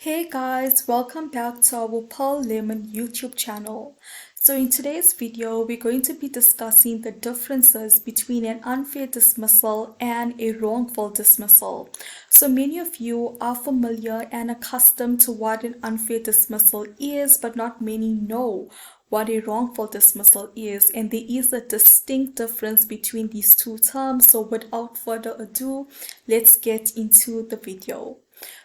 Hey guys, welcome back to our Pearl Lemon YouTube channel. So in today's video, we're going to be discussing the differences between an unfair dismissal and a wrongful dismissal. So many of you are familiar and accustomed to what an unfair dismissal is, but not many know what a wrongful dismissal is, and there is a distinct difference between these two terms. So without further ado, let's get into the video.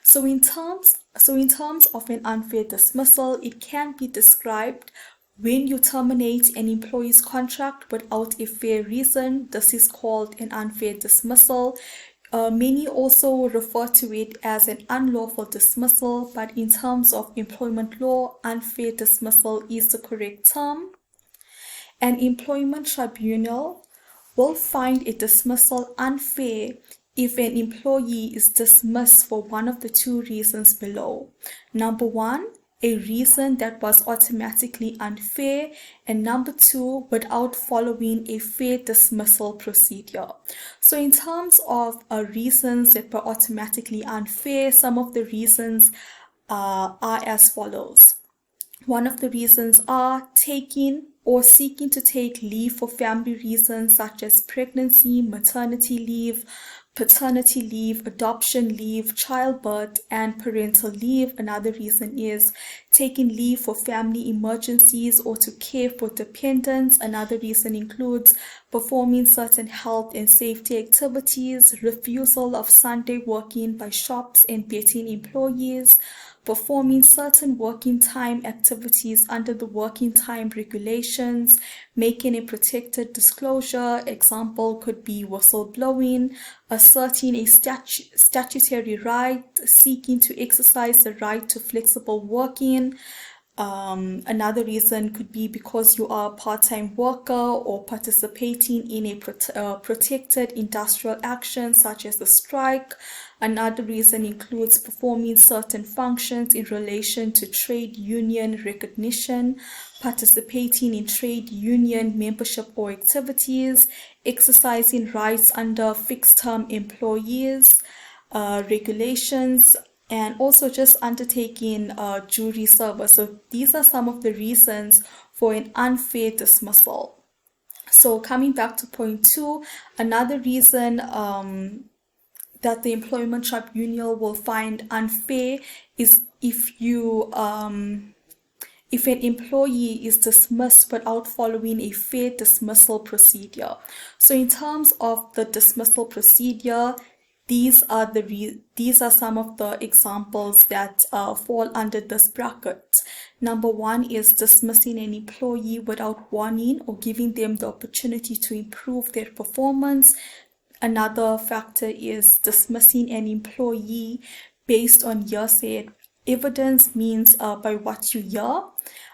So in terms of an unfair dismissal, it can be described when you terminate an employee's contract without a fair reason. This is called an unfair dismissal. Many also refer to it as an unlawful dismissal, but in terms of employment law, unfair dismissal is the correct term. An employment tribunal will find a dismissal unfair if an employee is dismissed for one of the two reasons below. Number one, a reason that was automatically unfair, and number two, without following a fair dismissal procedure. So in terms of reasons that were automatically unfair, some of the reasons are as follows. One of the reasons are taking or seeking to take leave for family reasons such as pregnancy, maternity leave, paternity leave, adoption leave, childbirth, and parental leave. Another reason is taking leave for family emergencies or to care for dependents. Another reason includes performing certain health and safety activities, refusal of Sunday working by shops and betting employees, performing certain working time activities under the working time regulations, making a protected disclosure. Example could be whistleblowing, asserting a statutory right, seeking to exercise the right to flexible working. Another reason could be because you are a part-time worker or participating in a protected industrial action such as a strike. Another reason includes performing certain functions in relation to trade union recognition, participating in trade union membership or activities, exercising rights under fixed-term employees, regulations, and also just undertaking jury service. So these are some of the reasons for an unfair dismissal. So coming back to point two, another reason that the employment tribunal will find unfair is if an employee is dismissed without following a fair dismissal procedure. So in terms of the dismissal procedure, these are some of the examples that fall under this bracket. Number one is dismissing an employee without warning or giving them the opportunity to improve their performance. Another factor is dismissing an employee based on hearsay evidence, means by what you hear.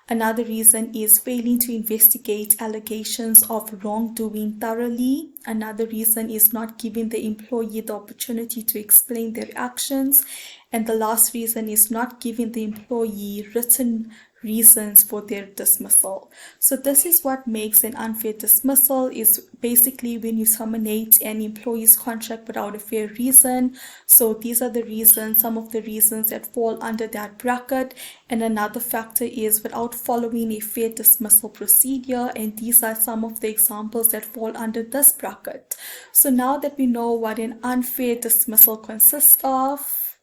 Another reason is failing to investigate allegations of wrongdoing thoroughly. Another reason is not giving the employee the opportunity to explain their actions. And the last reason is not giving the employee written reasons for their dismissal. So this is what makes an unfair dismissal, is basically when you terminate an employee's contract without a fair reason. So these are the reasons, some of the reasons that fall under that bracket. And another factor is without following a fair dismissal procedure, and these are some of the examples that fall under this bracket. So now that we know what an unfair dismissal consists of,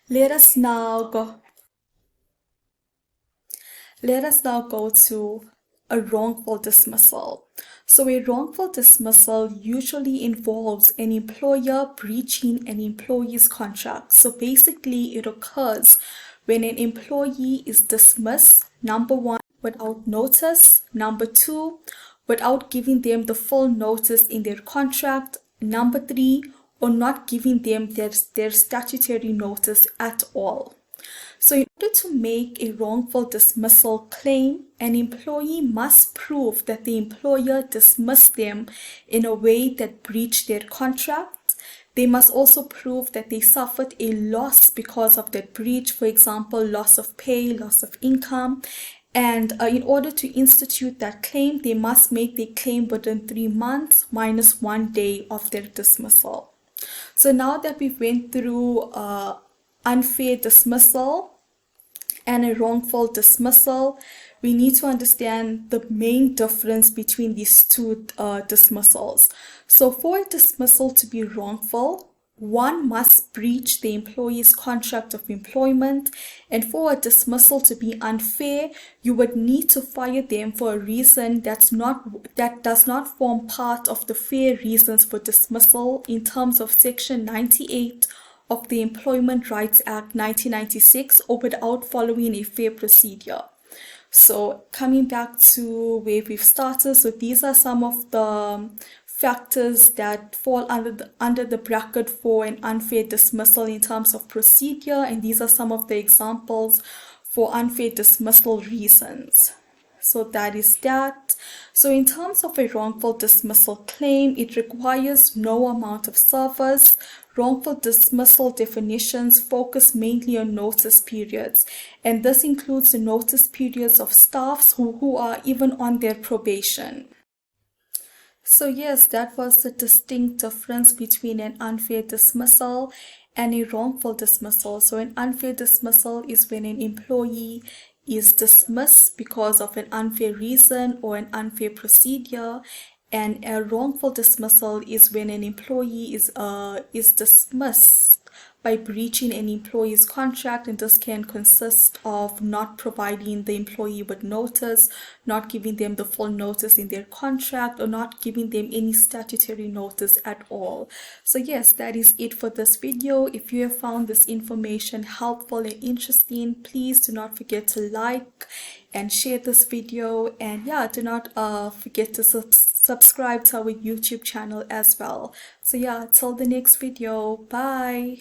let us now go to a wrongful dismissal. So a wrongful dismissal usually involves an employer breaching an employee's contract. So basically it occurs when an employee is dismissed, number one, without notice, number two, without giving them the full notice in their contract, number three, or not giving them their statutory notice at all. So in order to make a wrongful dismissal claim, an employee must prove that the employer dismissed them in a way that breached their contract. They must also prove that they suffered a loss because of that breach, for example, loss of pay, loss of income. And in order to institute that claim, they must make the claim within 3 months minus 1 day of their dismissal. So now that we've went through unfair dismissal and a wrongful dismissal, we need to understand the main difference between these two dismissals. So for a dismissal to be wrongful, one must breach the employee's contract of employment, and for a dismissal to be unfair, you would need to fire them for a reason that does not form part of the fair reasons for dismissal in terms of Section 98 of the Employment Rights Act 1996, or without following a fair procedure. So coming back to where we've started, so these are some of the factors that fall under the bracket for an unfair dismissal in terms of procedure, and these are some of the examples for unfair dismissal reasons. So that is that. So in terms of a wrongful dismissal claim, it requires no amount of service. Wrongful dismissal definitions focus mainly on notice periods, and this includes the notice periods of staffs who are even on their probation. So yes, that was the distinct difference between an unfair dismissal and a wrongful dismissal. So an unfair dismissal is when an employee is dismissed because of an unfair reason or an unfair procedure, and a wrongful dismissal is when an employee is dismissed by breaching an employee's contract, and this can consist of not providing the employee with notice, not giving them the full notice in their contract, or not giving them any statutory notice at all. So yes, that is it for this video. If you have found this information helpful and interesting, please do not forget to like and share this video, and yeah, do not forget to subscribe to our YouTube channel as well. So yeah, till the next video, bye.